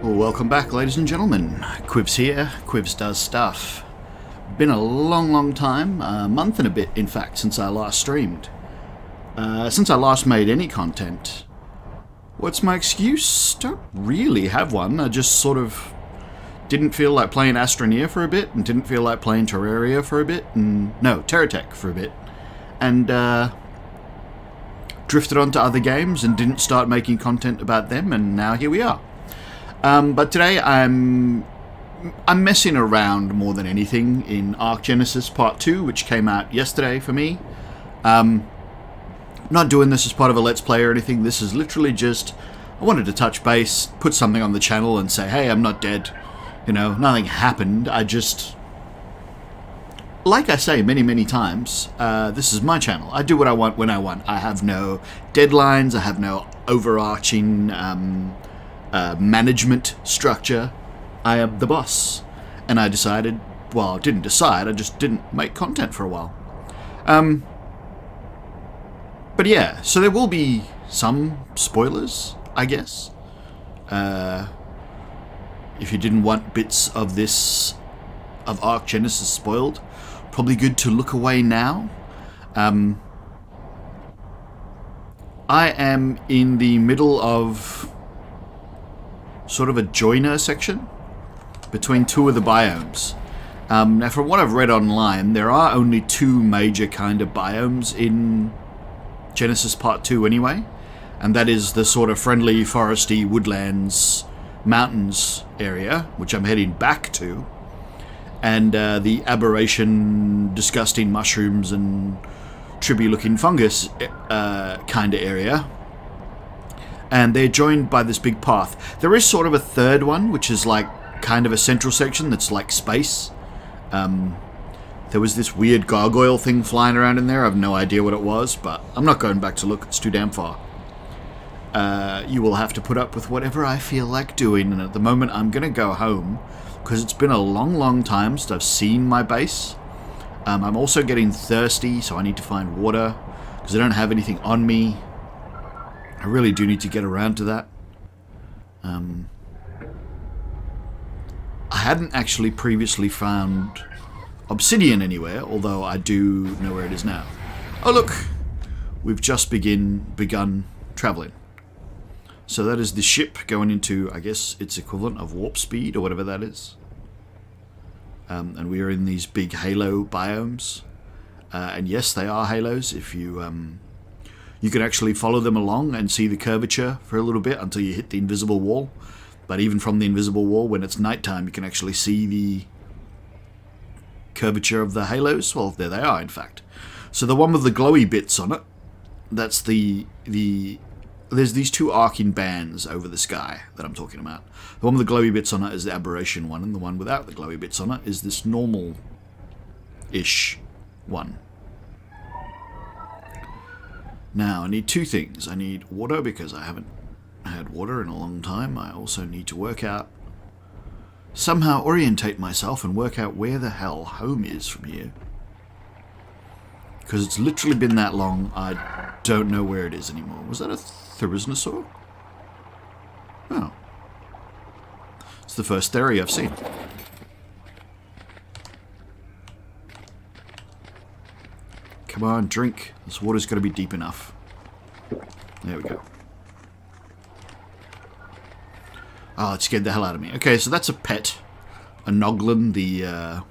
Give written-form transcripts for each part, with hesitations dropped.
Well, welcome back, ladies and gentlemen. Quivz here. Quivz does stuff. Been a long time, a month and a bit, in fact, since I last streamed. Since I last made any content. What's my excuse? Don't really have one. I just sort of didn't feel like playing Astroneer for a bit, and didn't feel like playing Terraria for a bit, and no, Terratech for a bit. And, drifted onto other games and didn't start making content about them, and now here we are. But today I'm messing around more than anything in ARK Genesis Part 2, which came out yesterday for me. Not doing this as part of a Let's Play or anything. This is literally just, I wanted to touch base, put something on the channel and say, hey, I'm not dead. You know, nothing happened. I just, like I say many times, this is my channel. I do what I want when I want. I have no deadlines. I have no overarching management structure. I am the boss. And I decided, well, I didn't decide, I just didn't make content for a while. But yeah, so there will be some spoilers, I guess. If you didn't want bits of this, of ARK Genesis spoiled, probably good to look away now. I am in the middle of sort of a joiner section between two of the biomes. Now, from what I've read online, there are only two major kind of biomes in Genesis Part 2 anyway, and that is the sort of friendly, foresty, woodlands, mountains area, which I'm heading back to, and the aberration, disgusting mushrooms and trippy-looking fungus kind of area. And they're joined by this big path. There is sort of a third one, which is like kind of a central section that's like space. There was this weird gargoyle thing flying around in there. I have no idea what it was, but I'm not going back to look. It's too damn far. You will have to put up with whatever I feel like doing, and at the moment I'm going to go home, because it's been a long time since I've seen my base. I'm also getting thirsty, so I need to find water, because I don't have anything on me. I really do need to get around to that. I hadn't actually previously found obsidian anywhere, although I do know where it is now. Oh look! We've just begun travelling. So that is the ship going into, I guess, its equivalent of warp speed, or whatever that is. And we are in these big halo biomes. And yes, they are halos. If you can actually follow them along and see the curvature for a little bit until you hit the invisible wall. But even from the invisible wall, when it's nighttime, you can actually see the curvature of the halos. Well, there they are, in fact. So the one with the glowy bits on it, that's there's these two arcing bands over the sky that I'm talking about. The one with the glowy bits on it is the aberration one, and the one without the glowy bits on it is this normal-ish one. Now, I need two things. I need water, because I haven't had water in a long time. I also need to work out, somehow orientate myself and work out where the hell home is from here. Because it's literally been that long, I don't know where it is anymore. Was that a Theriznosaur? Oh. It's the first Theri I've seen. Come on, drink. This water's got to be deep enough. There we go. Oh, it scared the hell out of me. Okay, so that's a pet. A Noglin, the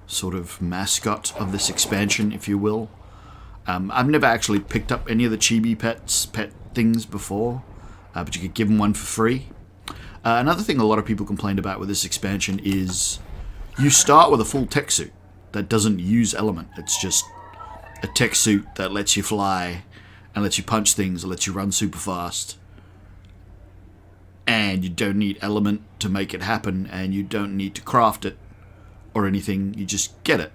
sort of mascot of this expansion, if you will. I've never actually picked up any of the chibi pet things before, but you could give them one for free. Another thing a lot of people complained about with this expansion is you start with a full tech suit that doesn't use element. It's just a tech suit that lets you fly and lets you punch things, and lets you run super fast. And you don't need element to make it happen, and you don't need to craft it or anything. You just get it.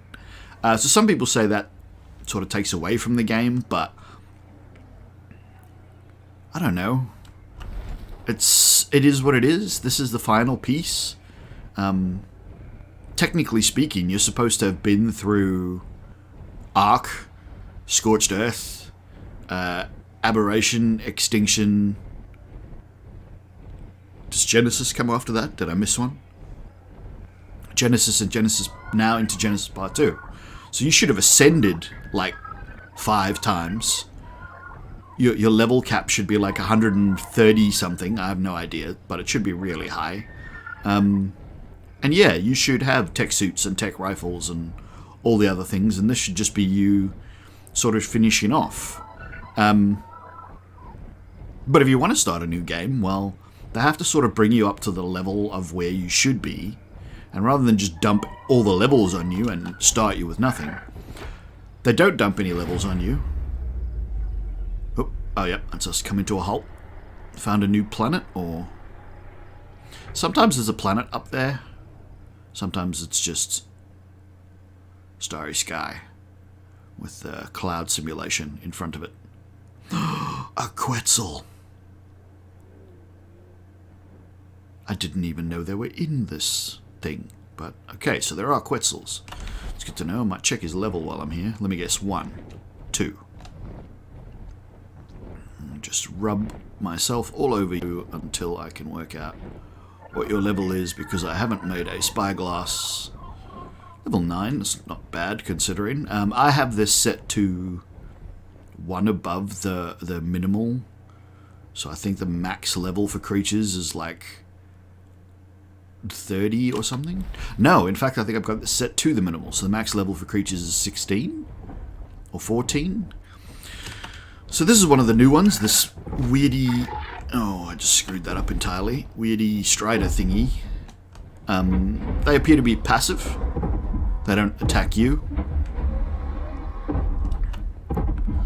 So some people say that sort of takes away from the game, but I don't know. It is what it is. This is the final piece. Technically speaking, you're supposed to have been through ARK, Scorched Earth, Aberration, Extinction, Does Genesis come after that? Did I miss one? Genesis and Genesis, now into Genesis Part 2. So you should have ascended like 5 times. Your level cap should be like 130 something. I have no idea, but it should be really high. And yeah, you should have tech suits and tech rifles and all the other things, and this should just be you sort of finishing off. But if you want to start a new game, well, they have to sort of bring you up to the level of where you should be, and rather than just dump all the levels on you and start you with nothing, they don't dump any levels on you. Oh, yeah, that's us coming to a halt. Found a new planet, or... Sometimes there's a planet up there. Sometimes it's just starry sky with a cloud simulation in front of it. A Quetzal! I didn't even know they were in this thing. But, okay, so there are Quetzals. It's good to know. I might check his level while I'm here. Let me guess. 1, 2. Just rub myself all over you until I can work out what your level is, because I haven't made a spyglass. Level 9, that's not bad considering. I have this set to 1 above the minimal, so I think the max level for creatures is like 30 or something. No, in fact I think I've got this set to the minimal, so the max level for creatures is 16 or 14. So this is one of the new ones, this weirdy... Oh, I just screwed that up entirely. Weirdy Strider thingy. They appear to be passive. They don't attack you.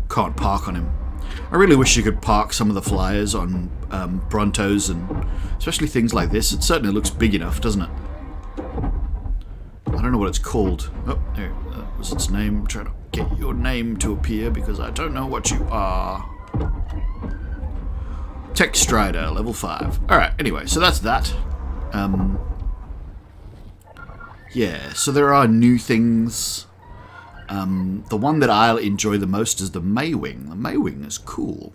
Can't park on him. I really wish you could park some of the flyers on Brontos, and especially things like this. It certainly looks big enough, doesn't it? I don't know what it's called. Oh, there, that was its name. I'm trying to get your name to appear because I don't know what you are. Tech Strider, level 5. Alright, anyway, so that's that. Yeah, so there are new things. The one that I'll enjoy the most is the Maywing. The Maywing is cool.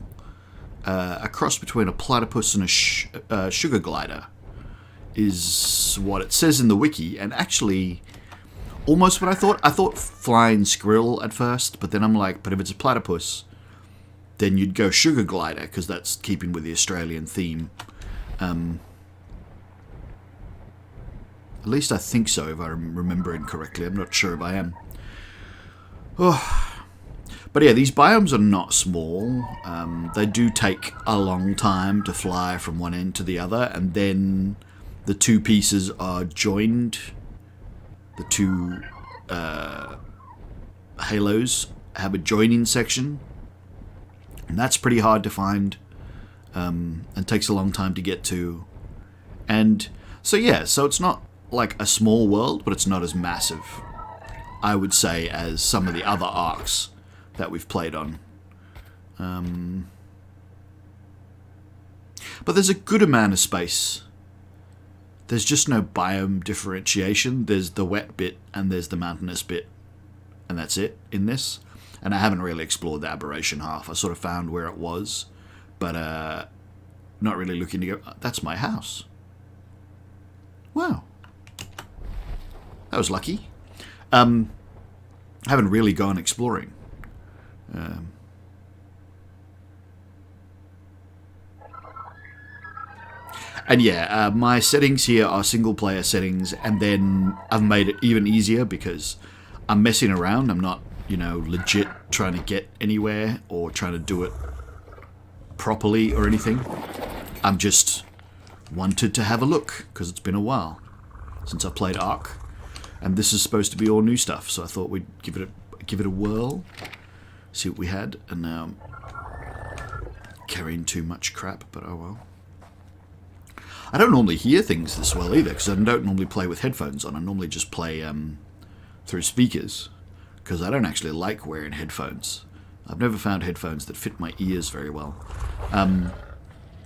A cross between a platypus and a sugar glider is what it says in the wiki, and actually almost what I thought. I thought flying squirrel at first, but then I'm like, but if it's a platypus, then you'd go sugar glider, because that's keeping with the Australian theme. At least I think so, if I'm remembering correctly. I'm not sure if I am. Oh. But yeah, these biomes are not small. They do take a long time to fly from one end to the other, and then the two pieces are joined. The two halos have a joining section, and that's pretty hard to find, and takes a long time to get to. And so yeah, so it's not like a small world, but it's not as massive, I would say, as some of the other ARKs that we've played on. But there's a good amount of space. There's just no biome differentiation. There's the wet bit and there's the mountainous bit, and that's it in this. And I haven't really explored the aberration half. I sort of found where it was, but not really looking to go. That's my house. Wow, that was lucky. Haven't really gone exploring. And yeah, my settings here are single player settings, and then I've made it even easier because I'm messing around. I'm not, you know, legit trying to get anywhere or trying to do it properly or anything. I'm just wanted to have a look because it's been a while since I played ARK, and this is supposed to be all new stuff, so I thought we'd give it a whirl, see what we had. And now I'm carrying too much crap, but oh well. I don't normally hear things this well either, because I don't normally play with headphones on. I normally just play through speakers, because I don't actually like wearing headphones. I've never found headphones that fit my ears very well.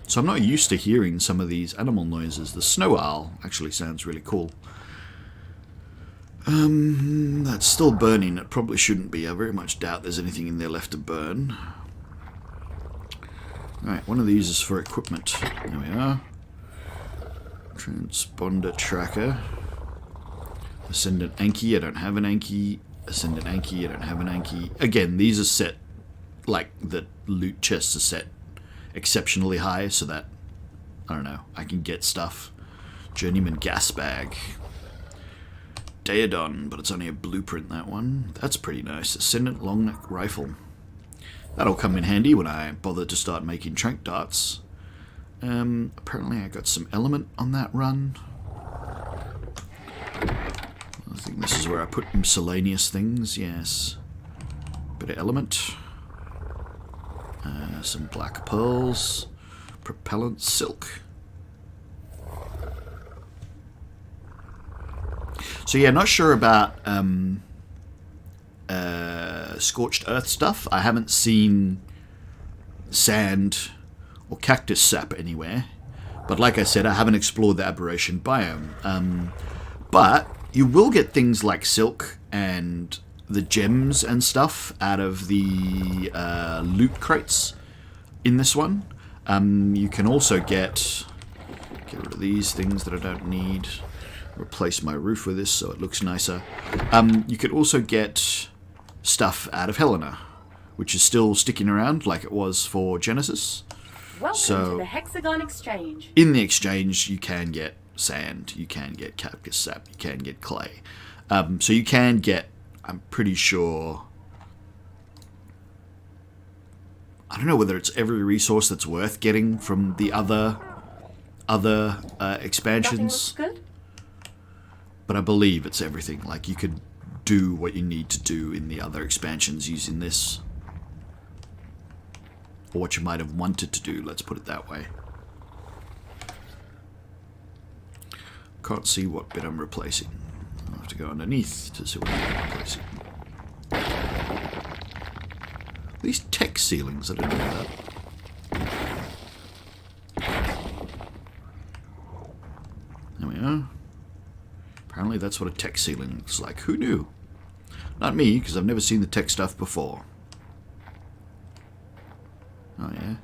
So I'm not used to hearing some of these animal noises. The snow owl actually sounds really cool. That's still burning. It probably shouldn't be. I very much doubt there's anything in there left to burn. Alright, one of these is for equipment. There we are. Transponder tracker. Ascendant Anki, I don't have an Anki. Ascendant Anki, I don't have an Anki. Again, these are set, like, the loot chests are set exceptionally high so that, I don't know, I can get stuff. Journeyman gas bag. Daedon, but it's only a blueprint, that one. That's pretty nice. Ascendant long neck rifle. That'll come in handy when I bother to start making trank darts. Apparently I got some element on that run. I think this is where I put miscellaneous things, yes. Bit of element. Some black pearls. Propellant silk. So yeah, not sure about scorched earth stuff. I haven't seen sand or cactus sap anywhere. But like I said, I haven't explored the aberration biome. But you will get things like silk and the gems and stuff out of the loot crates in this one. You can also get rid of these things that I don't need. Replace my roof with this so it looks nicer. You could also get stuff out of Helena, which is still sticking around like it was for Genesis. Welcome to the Hexagon Exchange. In the exchange, you can get sand, you can get cactus sap, you can get clay. So you can get, I'm pretty sure, I don't know whether it's every resource that's worth getting from the other expansions. Good? But I believe it's everything. Like, you could do what you need to do in the other expansions using this. Or what you might have wanted to do, let's put it that way. Can't see what bit I'm replacing. I'll have to go underneath to see what I'm replacing. These tech ceilings, I don't know that. There we are. Apparently that's what a tech ceiling looks like. Who knew? Not me, because I've never seen the tech stuff before. Oh yeah.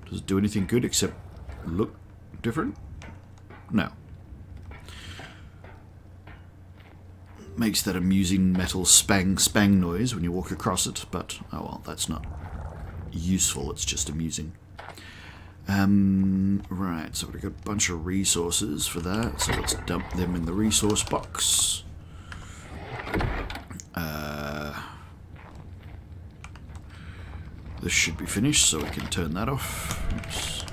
Does it do anything good except look different? No. Makes that amusing metal spang noise when you walk across it, but oh well, that's not useful, it's just amusing. Right, so we've got a bunch of resources for that, so let's dump them in the resource box. This should be finished, so we can turn that off. Oops.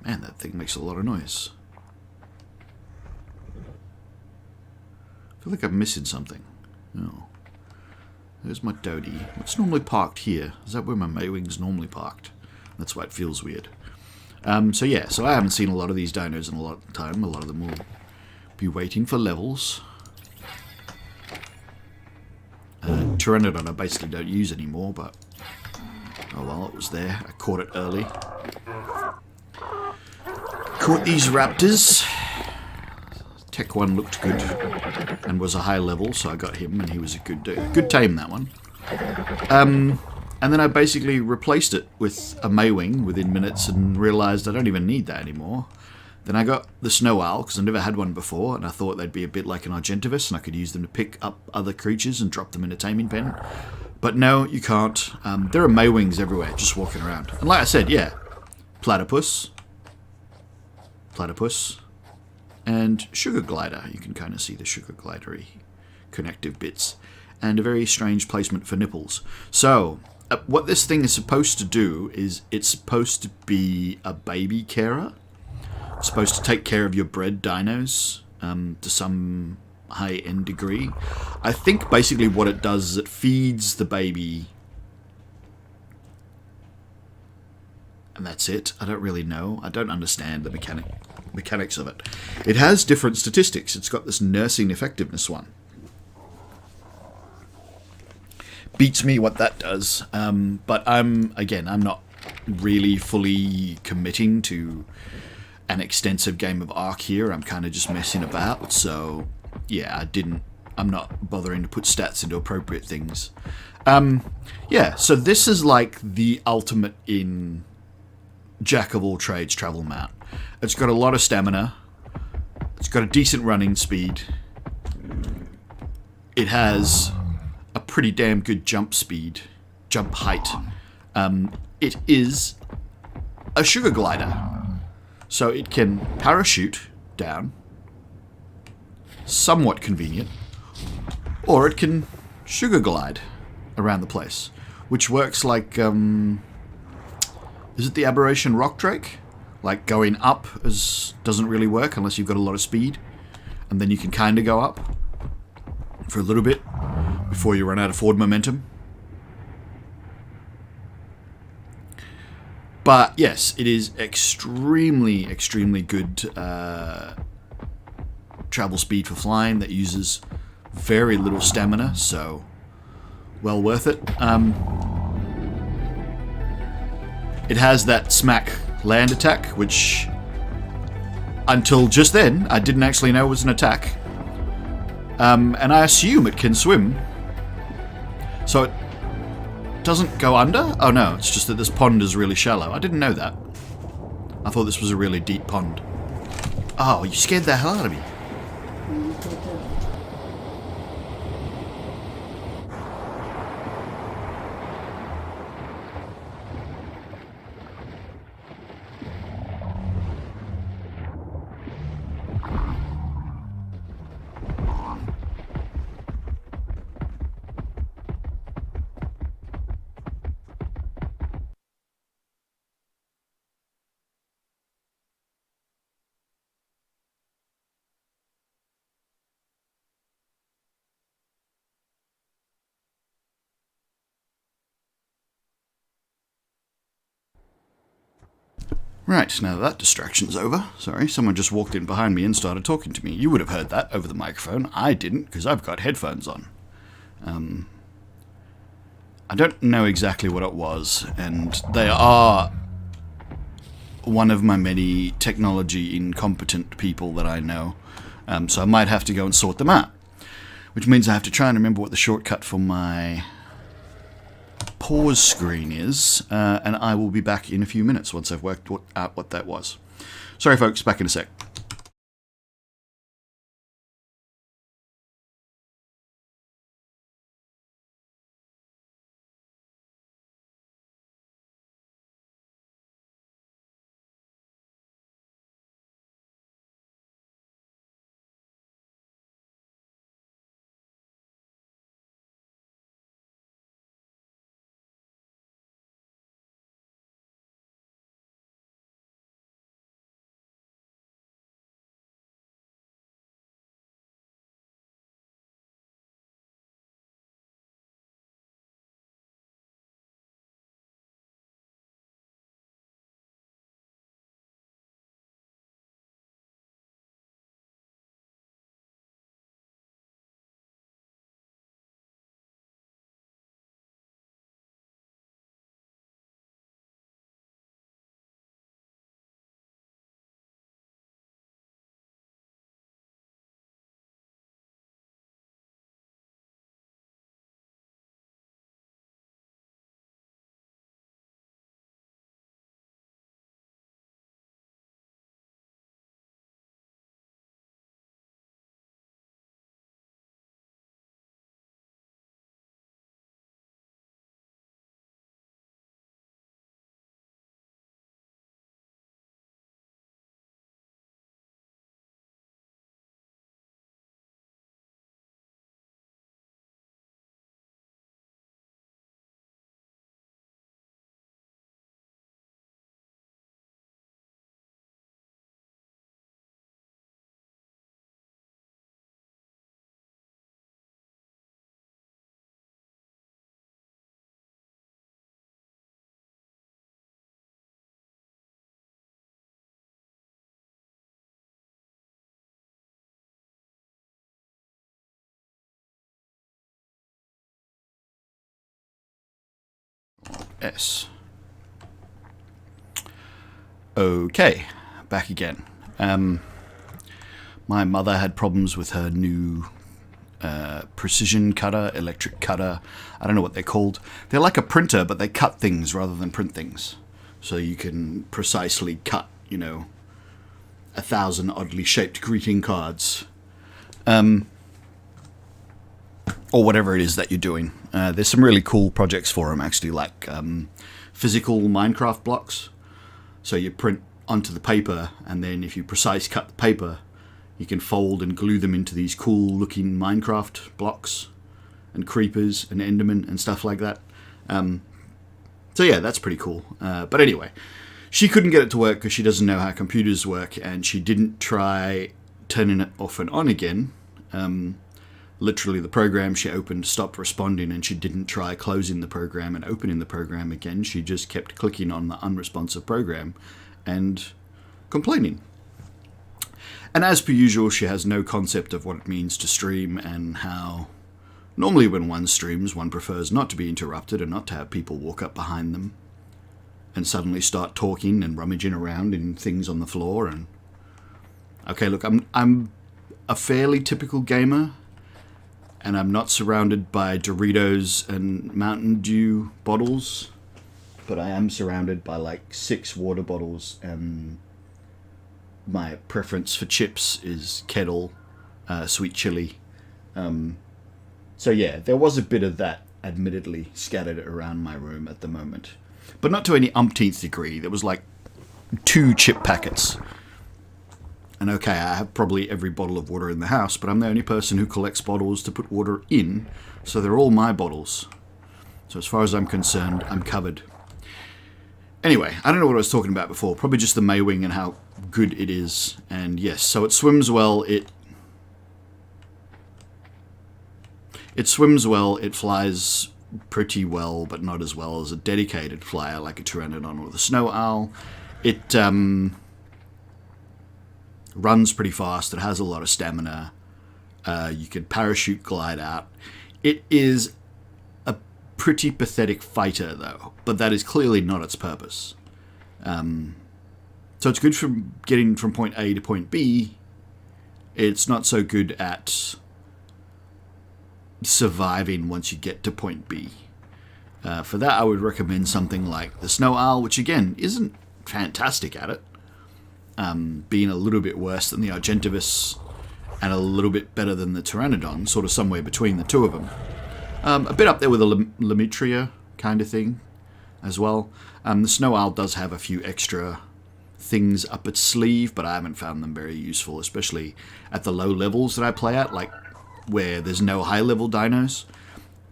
Man, that thing makes a lot of noise. I feel like I'm missing something. Oh. There's my Dodie. It's normally parked here. Is that where my Maywing's normally parked? That's why it feels weird. So yeah, so I haven't seen a lot of these dinos in a lot of time. A lot of them will be waiting for levels. Pteranodon I basically don't use anymore, but oh well, it was there. I caught it early. Caught these raptors. Tech 1 looked good and was a high level, so I got him, and he was a good tame, that one. And then I basically replaced it with a Maywing within minutes and realised I don't even need that anymore. Then I got the Snow Owl, because I've never had one before, and I thought they'd be a bit like an Argentavis, and I could use them to pick up other creatures and drop them in a taming pen. But no, you can't. There are Maywings everywhere, just walking around. And like I said, yeah, Platypus, and Sugar Glider. You can kind of see the Sugar Glidery connective bits. And a very strange placement for nipples. So, what this thing is supposed to do is it's supposed to be a baby carer. It's supposed to take care of your bred dinos to some high-end degree. I think basically what it does is it feeds the baby, and that's it. I don't really know. I don't understand the mechanics of it. It has different statistics. It's got this nursing effectiveness one. Beats me what that does. But I'm not really fully committing to an extensive game of ARK here. I'm kind of just messing about. So yeah, I didn't I'm not bothering to put stats into appropriate things. Yeah, so this is like the ultimate in jack of all trades travel mount. It's got a lot of stamina. It's got a decent running speed. It has a pretty damn good jump height. It is a sugar glider. So it can parachute down, somewhat convenient, or it can sugar glide around the place, which works like, is it the aberration rock drake? Like going up doesn't really work unless you've got a lot of speed, and then you can kind of go up for a little bit before you run out of forward momentum. But yes, it is extremely, extremely good travel speed for flying that uses very little stamina, so well worth it. It has that smack land attack, which until just then I didn't actually know was an attack. And I assume it can swim. So it doesn't go under? Oh no, it's just that this pond is really shallow. I didn't know that. I thought this was a really deep pond. Oh, you scared the hell out of me. Right, now that distraction's over. Sorry, someone just walked in behind me and started talking to me. You would have heard that over the microphone. I didn't, because I've got headphones on. I don't know exactly what it was, and they are one of my many technology incompetent people that I know. So I might have to go and sort them out. Which means I have to try and remember what the shortcut for my pause screen is, and I will be back in a few minutes once I've worked out what that was. Sorry folks, back in a sec. S. Okay, back again. My mother had problems with her new precision cutter, electric cutter. I don't know what they're called. They're like a printer, but they cut things rather than print things. So you can precisely cut, 1,000 oddly shaped greeting cards. Or whatever it is that you're doing. There's some really cool projects for them, actually, like physical Minecraft blocks. So you print onto the paper, and then if you precise cut the paper, you can fold and glue them into these cool looking Minecraft blocks and creepers and endermen and stuff like that. So yeah, that's pretty cool. But anyway, she couldn't get it to work because she doesn't know how computers work, and she didn't try turning it off and on again. Literally, the program she opened stopped responding, and she didn't try closing the program and opening the program again. She just kept clicking on the unresponsive program and complaining. And as per usual, she has no concept of what it means to stream, and how normally when one streams, one prefers not to be interrupted and not to have people walk up behind them and suddenly start talking and rummaging around in things on the floor. And okay, look, I'm a fairly typical gamer, and I'm not surrounded by Doritos and Mountain Dew bottles, but I am surrounded by like 6 water bottles, and my preference for chips is Kettle, sweet chili. So yeah, there was a bit of that, admittedly, scattered around my room at the moment. But not to any umpteenth degree. There was like 2 chip packets. And okay, I have probably every bottle of water in the house, but I'm the only person who collects bottles to put water in, so they're all my bottles. So as far as I'm concerned, I'm covered. Anyway, I don't know what I was talking about before. Probably just the Maywing and how good it is. And yes, so it swims well. It swims well. It flies pretty well, but not as well as a dedicated flyer like a Pteranodon or the Snow Owl. It runs pretty fast. It has a lot of stamina. You can parachute glide out. It is a pretty pathetic fighter, though, but that is clearly not its purpose. So it's good for getting from point A to point B. It's not so good at surviving once you get to point B. For that, I would recommend something like the Snow Owl, which again isn't fantastic at it. Being a little bit worse than the Argentavis and a little bit better than the Pteranodon, sort of somewhere between the two of them. A bit up there with a Lemetria kind of thing as well. The Snow Owl does have a few extra things up its sleeve, but I haven't found them very useful, especially at the low levels that I play at, like where there's no high-level dinos.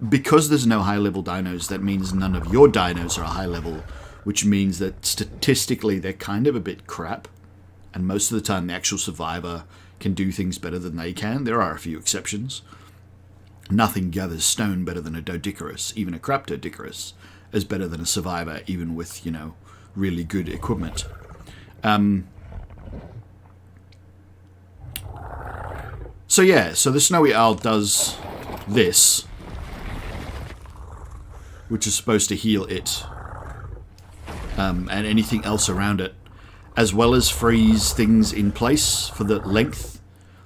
Because there's no high-level dinos, that means none of your dinos are high-level, which means that statistically they're kind of a bit crap. And most of the time the actual survivor can do things better than they can. There are a few exceptions. Nothing gathers stone better than a Doedicurus. Even a crap Doedicurus is better than a survivor, even with, really good equipment. So yeah, so the Snowy Owl does this, which is supposed to heal it, and anything else around it, as well as freeze things in place for the length,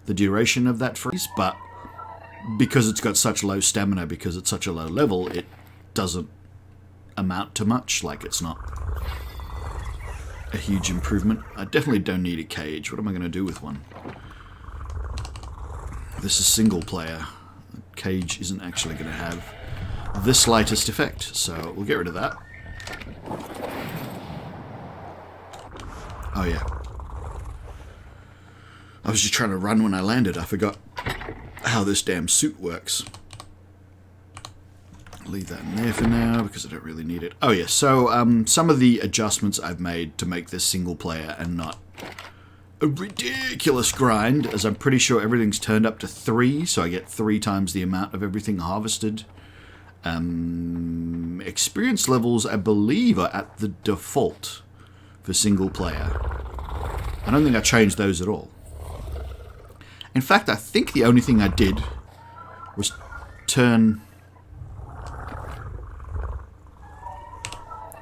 the duration of that freeze. But because it's got such low stamina, because it's such a low level, it doesn't amount to much. Like, it's not a huge improvement. I definitely don't need a cage. What am I going to do with one? This is single player. A cage isn't actually going to have the slightest effect, so we'll get rid of that. Oh yeah. I was just trying to run when I landed. I forgot how this damn suit works. Leave that in there for now because I don't really need it. Oh yeah, so some of the adjustments I've made to make this single player and not a ridiculous grind, as I'm pretty sure everything's turned up to 3, so I get 3 times the amount of everything harvested. Experience levels, I believe, are at the default for single player. I don't think I changed those at all. In fact, I think the only thing I did was turn...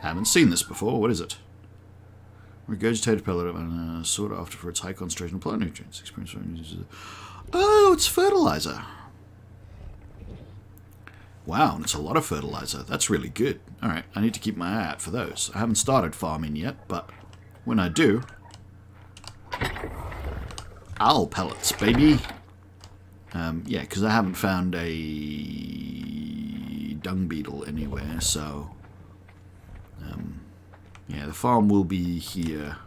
I haven't seen this before. What is it? Regurgitated pellet and sought after for its high concentration of plant nutrients. Oh, it's fertilizer. Wow, and it's a lot of fertilizer. That's really good. Alright, I need to keep my eye out for those. I haven't started farming yet, but when I do... Owl pellets, baby! Yeah, because I haven't found a dung beetle anywhere, so... yeah, the farm will be here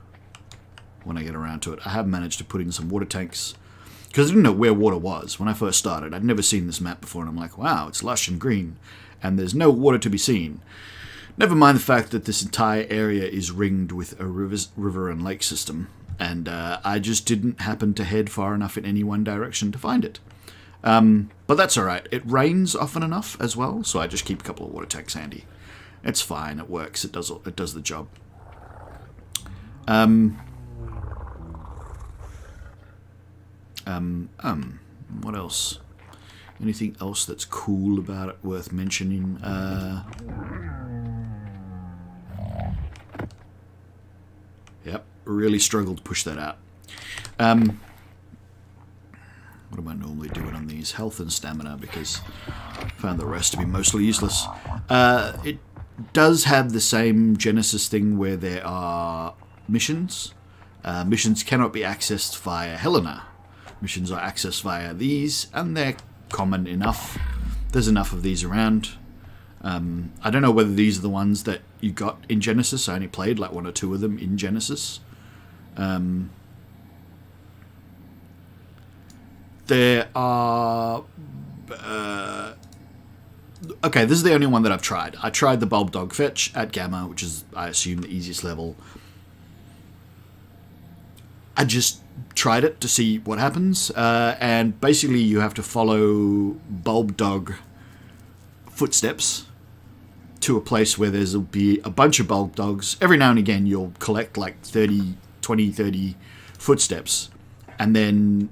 when I get around to it. I have managed to put in some water tanks, because I didn't know where water was when I first started. I'd never seen this map before, and I'm like, wow, it's lush and green, and there's no water to be seen. Never mind the fact that this entire area is ringed with a river and lake system, and I just didn't happen to head far enough in any one direction to find it. But that's alright. It rains often enough as well, so I just keep a couple of water tanks handy. It's fine, it works, it does the job. What else? Anything else that's cool about it worth mentioning? Yep, really struggled to push that out. What am I normally doing on these? Health and stamina, because I found the rest to be mostly useless. It does have the same Genesis thing where there are missions. Missions cannot be accessed via Helena. Missions are accessed via these, and they're common enough. There's enough of these around. I don't know whether these are the ones that you got in Genesis. I only played like 1 or 2 of them in Genesis. There are... okay, this is the only one that I've tried. I tried the Bulb Dog Fetch at Gamma, which is, I assume, the easiest level. I just tried it to see what happens, and basically you have to follow Bulb Dog footsteps to a place where there'll be a bunch of Bulb Dogs. Every now and again you'll collect like 20, 30 footsteps, and then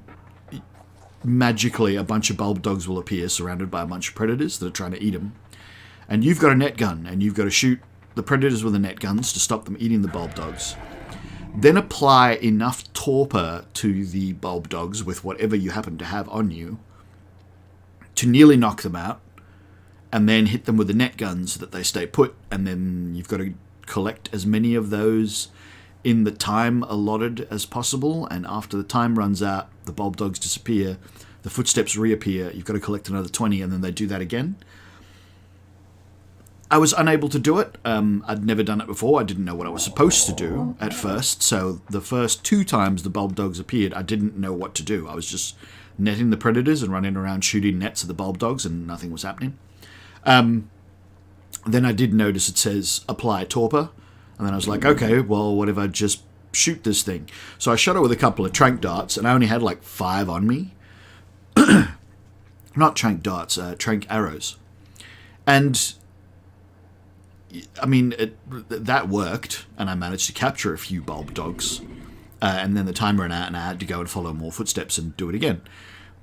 magically a bunch of Bulb Dogs will appear surrounded by a bunch of predators that are trying to eat them. And you've got a net gun, and you've got to shoot the predators with the net guns to stop them eating the Bulb Dogs. Then apply enough torpor to the Bulb Dogs with whatever you happen to have on you to nearly knock them out, and then hit them with the net guns so that they stay put, and then you've got to collect as many of those in the time allotted as possible, and after the time runs out, the Bulb Dogs disappear, the footsteps reappear, you've got to collect another 20, and then they do that again. I was unable to do it. I'd never done it before. I didn't know what I was supposed to do at first, so the first 2 times the Bulb Dogs appeared, I didn't know what to do. I was just netting the predators and running around shooting nets at the Bulb Dogs, and nothing was happening. Then I did notice it says apply torpor, and then I was like, okay, well, what if I just shoot this thing? So I shot it with a couple of trank darts, and I only had like 5 on me. Not trank darts, trank arrows. And I mean, that worked, and I managed to capture a few Bulb Dogs, and then the time ran out, and I had to go and follow more footsteps and do it again.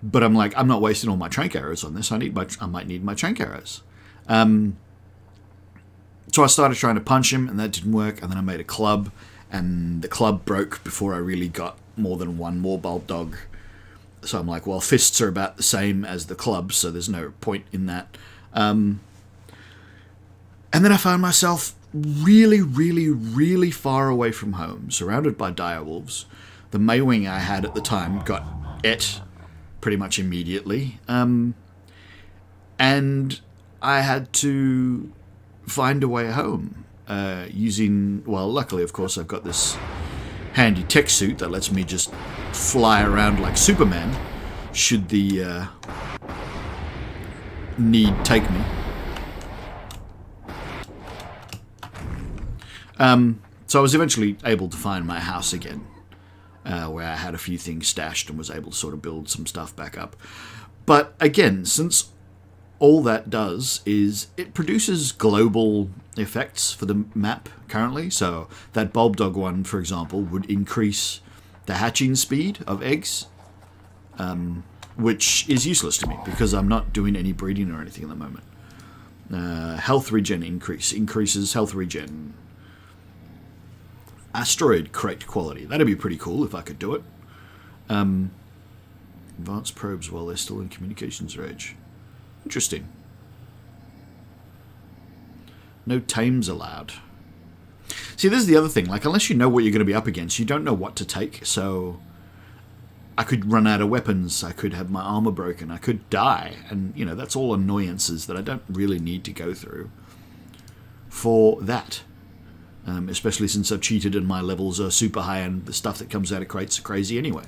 But I'm like, I'm not wasting all my trank arrows on this. I might need my trank arrows. So I started trying to punch him, and that didn't work. And then I made a club, and the club broke before I really got more than one more Bulb Dog. So I'm like, well, fists are about the same as the club, so there's no point in that. And then I found myself really, really, really far away from home, surrounded by direwolves. The Maywing I had at the time got ate pretty much immediately. And I had to find a way home using, well, luckily, of course, I've got this handy tech suit that lets me just fly around like Superman, should the need take me. So I was eventually able to find my house again, where I had a few things stashed and was able to sort of build some stuff back up. But again, since all that does is it produces global effects for the map currently, so that Bulb Dog one, for example, would increase the hatching speed of eggs, which is useless to me because I'm not doing any breeding or anything at the moment. Health regen increases health regen. Asteroid crate quality. That'd be pretty cool if I could do it. Advanced probes while they're still in communications range. Interesting. No tames allowed. See, this is the other thing. Like, unless you know what you're going to be up against, you don't know what to take. So, I could run out of weapons. I could have my armor broken. I could die. And, you know, that's all annoyances that I don't really need to go through for that. Especially since I've cheated and my levels are super high and the stuff that comes out of crates are crazy anyway.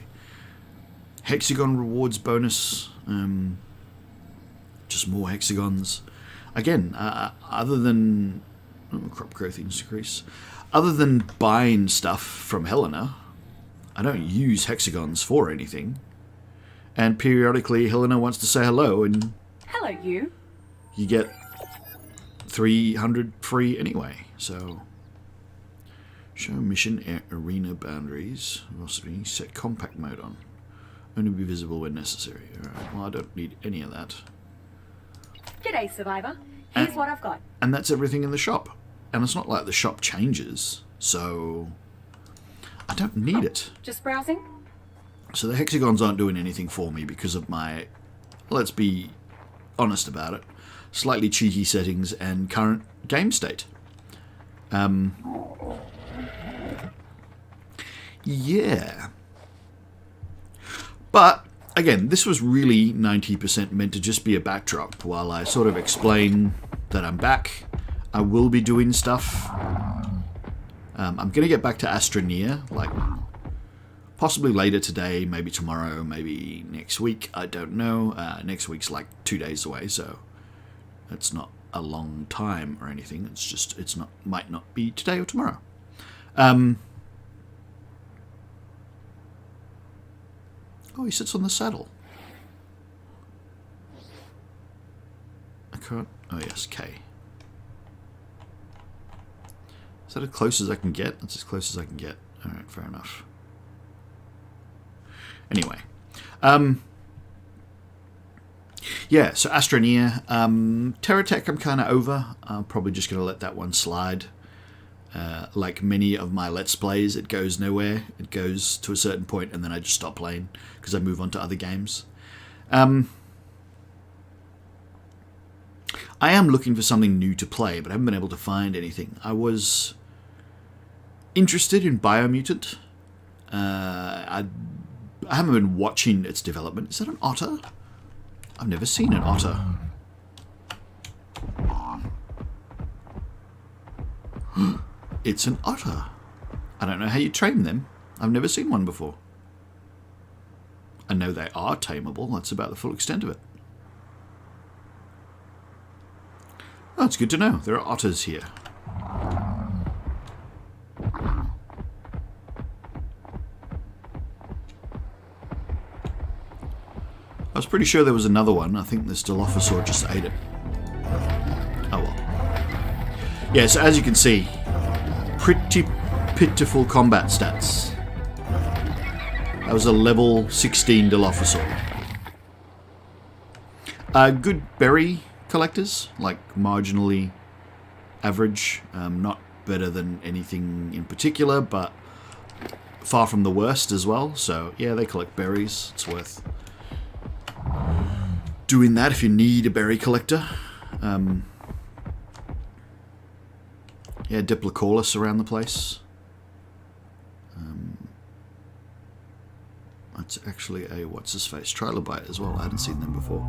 Hexagon rewards bonus. Just more hexagons. Again, other than... crop growth increase. Other than buying stuff from Helena, I don't use hexagons for anything. And periodically Helena wants to say hello and... Hello, you. You get 300 free anyway, so... Show mission arena boundaries. Velocity, set compact mode on. Only be visible when necessary. Alright, well I don't need any of that. G'day, Survivor. Here's what I've got. And that's everything in the shop. And it's not like the shop changes, so I don't need it. Just browsing? So the hexagons aren't doing anything for me because of my, let's be honest about it, slightly cheeky settings and current game state. Yeah. But, again, this was really 90% meant to just be a backdrop while I sort of explain that I'm back. I will be doing stuff. I'm going to get back to Astroneer, like, possibly later today, maybe tomorrow, maybe next week, I don't know. Next week's like 2 days away, so it's not a long time or anything. It's just, might not be today or tomorrow. Oh, he sits on the saddle. I can't... Oh, yes, K. Is that as close as I can get? That's as close as I can get. Alright, fair enough. Anyway. Yeah, so Astroneer. Terratech I'm kind of over. I'm probably just going to let that one slide. Like many of my Let's Plays, it goes nowhere. It goes to a certain point and then I just stop playing because I move on to other games. I am looking for something new to play, but I haven't been able to find anything. I was interested in Biomutant. I haven't been watching its development. Is that an otter? I've never seen an otter. It's an otter. I don't know how you train them. I've never seen one before. I know they are tameable. That's about the full extent of it. Oh, it's good to know. There are otters here. I was pretty sure there was another one. I think the Dilophosaur just ate it. Oh well. Yeah, so as you can see, pretty pitiful combat stats. That was a level 16 Dilophosaur. Good berry collectors, like marginally average. Not better than anything in particular, but far from the worst as well. So yeah, they collect berries. It's worth doing that if you need a berry collector. Yeah, Diplocaulus around the place. That's actually a what's-his-face trilobite as well. I hadn't seen them before.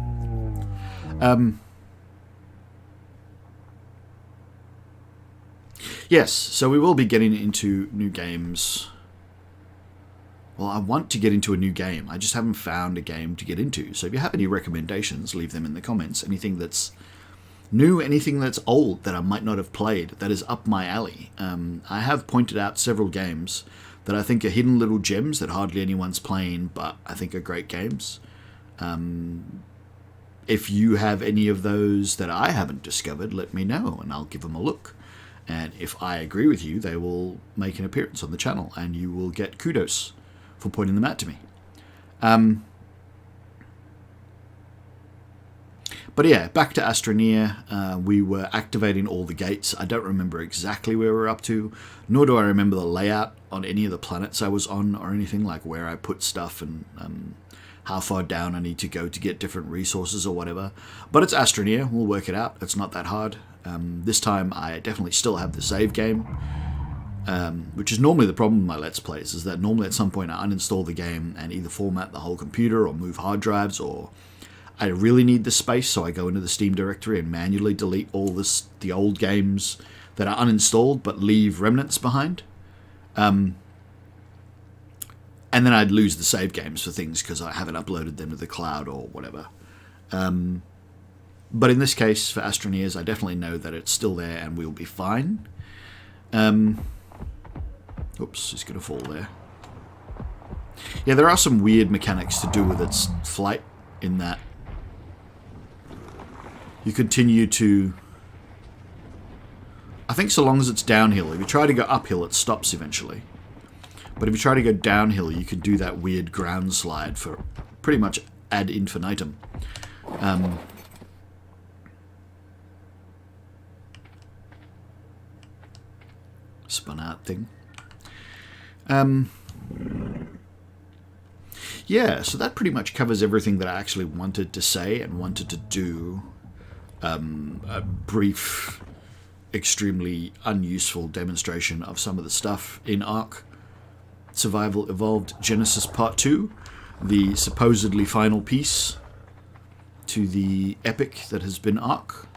Yes, so we will be getting into new games. Well, I want to get into a new game. I just haven't found a game to get into. So if you have any recommendations, leave them in the comments. Anything that's new, anything that's old that I might not have played, that is up my alley. I have pointed out several games that I think are hidden little gems that hardly anyone's playing, but I think are great games. If you have any of those that I haven't discovered, let me know and I'll give them a look. And if I agree with you, they will make an appearance on the channel and you will get kudos for pointing them out to me. But yeah, back to Astroneer. We were activating all the gates. I don't remember exactly where we're up to, nor do I remember the layout on any of the planets I was on or anything, like where I put stuff and how far down I need to go to get different resources or whatever. But it's Astroneer. We'll work it out. It's not that hard. This time I definitely still have the save game, which is normally the problem with my Let's Plays, is that normally at some point I uninstall the game and either format the whole computer or move hard drives, or I really need the space, so I go into the Steam directory and manually delete all the old games that are uninstalled but leave remnants behind. And then I'd lose the save games for things because I haven't uploaded them to the cloud or whatever. But in this case, for Astroneers, I definitely know that it's still there and we'll be fine. Oops, it's going to fall there. Yeah, there are some weird mechanics to do with its flight, in that you continue to... I think so long as it's downhill. If you try to go uphill, it stops eventually. But if you try to go downhill, you can do that weird ground slide for pretty much ad infinitum. Spun out thing. Yeah, so that pretty much covers everything that I actually wanted to say and wanted to do. A brief, extremely unuseful demonstration of some of the stuff in ARK Survival Evolved Genesis Part 2, the supposedly final piece to the epic that has been ARK.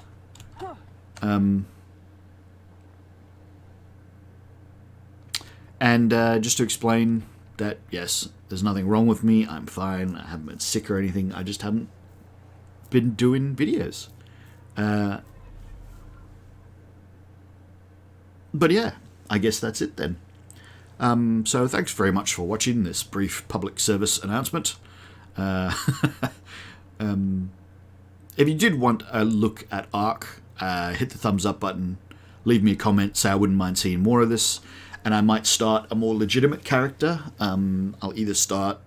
And just to explain that, yes, there's nothing wrong with me, I'm fine, I haven't been sick or anything, I just haven't been doing videos. But yeah, I guess that's it then. So thanks very much for watching this brief public service announcement. If you did want a look at ARK, hit the thumbs up button, leave me a comment, say I wouldn't mind seeing more of this, and I might start a more legitimate character. I'll either start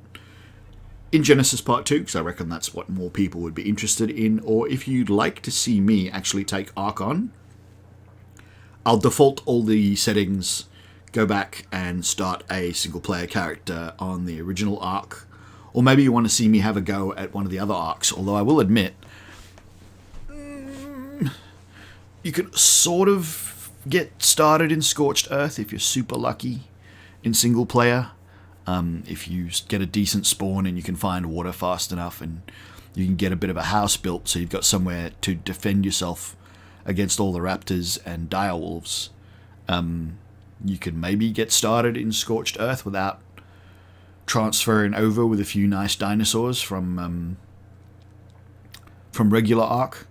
in Genesis Part 2, because I reckon that's what more people would be interested in, or if you'd like to see me actually take ARK on, I'll default all the settings, go back and start a single-player character on the original ARK. Or maybe you want to see me have a go at one of the other ARKs, although I will admit, you can sort of get started in Scorched Earth if you're super lucky in single-player. If you get a decent spawn and you can find water fast enough, and you can get a bit of a house built so you've got somewhere to defend yourself against all the raptors and direwolves, you can maybe get started in Scorched Earth without transferring over with a few nice dinosaurs from regular ARK.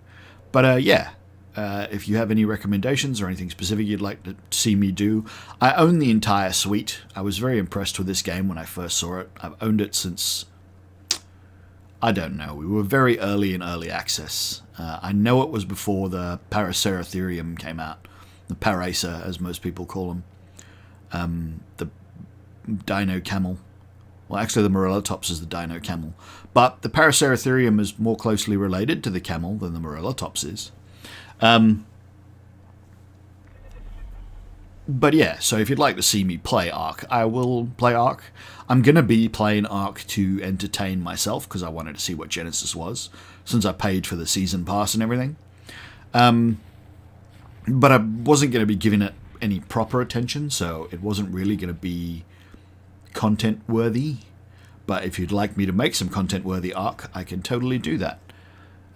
But yeah, if you have any recommendations or anything specific you'd like to see me do, I own the entire suite. I was very impressed with this game when I first saw it. I've owned it since, I don't know, we were very early in early access. I know it was before the Paraceratherium came out, the Paracer as most people call them, the Dino Camel. Well, actually the Morellatops is the Dino Camel, but the Paraceratherium is more closely related to the camel than the Morellatops is. But yeah, so if you'd like to see me play ARK, I will play ARK. I'm going to be playing ARK to entertain myself, because I wanted to see what Genesis was, since I paid for the season pass and everything. But I wasn't going to be giving it any proper attention, so it wasn't really going to be content-worthy. But if you'd like me to make some content-worthy ARK, I can totally do that.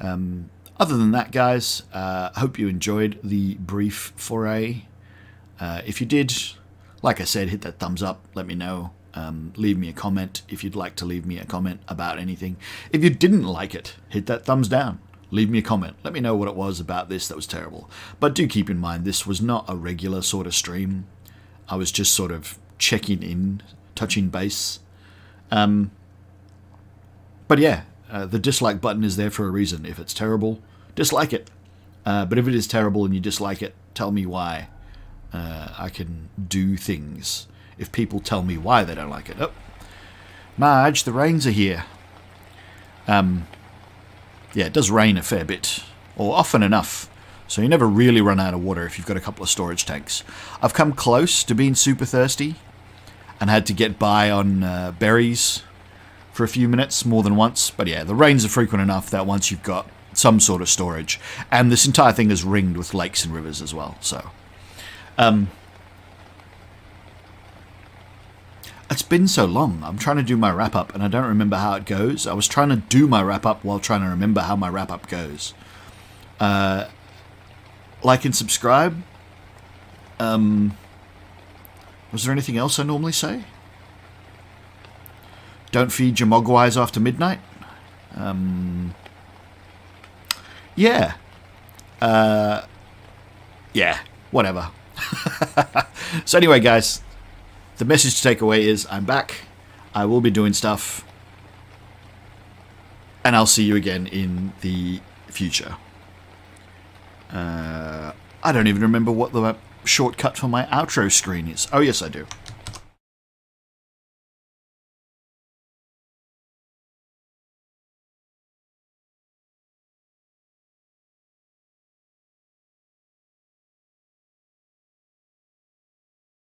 Other than that, guys, I hope you enjoyed the brief foray. If you did, like I said, hit that thumbs up, let me know. Leave me a comment if you'd like to leave me a comment about anything. If you didn't like it, hit that thumbs down. Leave me a comment. Let me know what it was about this that was terrible. But do keep in mind, this was not a regular sort of stream. I was just sort of checking in, touching base. But yeah, the dislike button is there for a reason. If it's terrible, dislike it. But if it is terrible and you dislike it, tell me why. I can do things if people tell me why they don't like it. Oh, Marge, the rains are here. Yeah, it does rain a fair bit, or often enough, so you never really run out of water if you've got a couple of storage tanks. I've come close to being super thirsty and had to get by on berries for a few minutes more than once, but yeah, the rains are frequent enough that once you've got some sort of storage. And this entire thing is ringed with lakes and rivers as well. So, it's been so long. I'm trying to do my wrap-up, and I don't remember how it goes. I was trying to do my wrap-up while trying to remember how my wrap-up goes. Like and subscribe. Was there anything else I normally say? Don't feed your mogwais after midnight. Yeah. Yeah, whatever. So anyway, guys, the message to take away is I'm back. I will be doing stuff. And I'll see you again in the future. I don't even remember what the shortcut for my outro screen is. Oh, yes, I do.